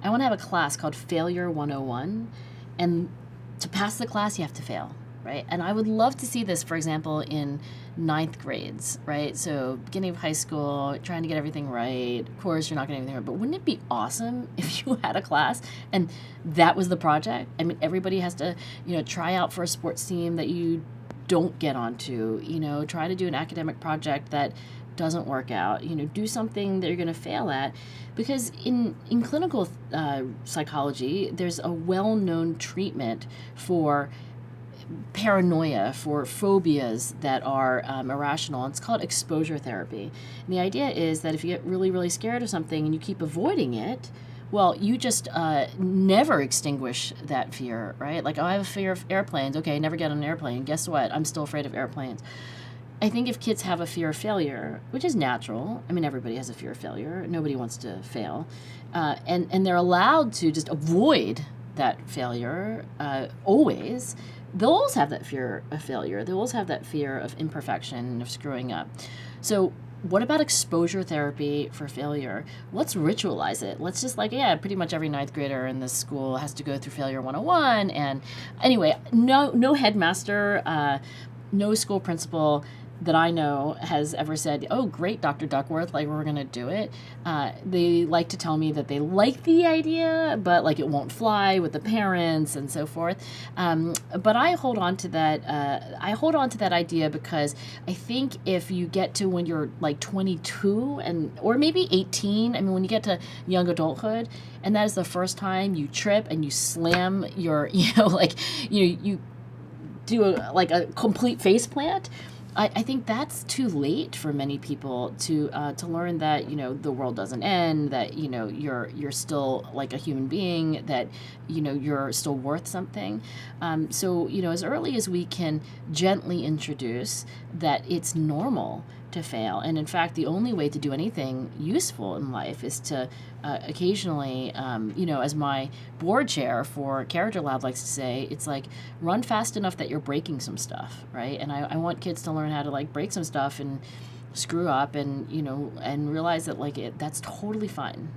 I want to have a class called Failure 101, and to pass the class, you have to fail, right? And I would love to see this, for example, in ninth grades, right? So beginning of high school, trying to get everything right. Of course, you're not getting everything right, but wouldn't it be awesome if you had a class and that was the project? I mean, everybody has to, try out for a sports team that you don't get onto, try to do an academic project that doesn't work out, do something that you're going to fail at. Because in clinical psychology, there's a well-known treatment for paranoia, for phobias that are irrational. It's called exposure therapy. And the idea is that if you get really, really scared of something and you keep avoiding it, well, you just never extinguish that fear, right? Like, oh, I have a fear of airplanes. Okay, never get on an airplane. Guess what? I'm still afraid of airplanes. I think if kids have a fear of failure, which is natural, I mean, everybody has a fear of failure. Nobody wants to fail. And they're allowed to just avoid that failure always. They'll always have that fear of failure. They'll always have that fear of imperfection and of screwing up. So what about exposure therapy for failure? Let's ritualize it. Let's just pretty much every ninth grader in this school has to go through Failure 101. And anyway, no headmaster, no school principal that I know has ever said, oh, great, Dr. Duckworth, we're going to do it. They like to tell me that they like the idea, but it won't fly with the parents and so forth. But I hold on to that. I hold on to that idea because I think if you get to when you're 22 or maybe 18, I mean, when you get to young adulthood, and that is the first time you trip and you slam your, you do a complete face plant. I think that's too late for many people to learn that the world doesn't end, that you're still a human being, that you're still worth something. So as early as we can gently introduce that it's normal to fail, and in fact the only way to do anything useful in life is to occasionally, as my board chair for Character Lab likes to say, it's run fast enough that you're breaking some stuff, right? And I want kids to learn how to break some stuff and screw up and and realize that that's totally fine.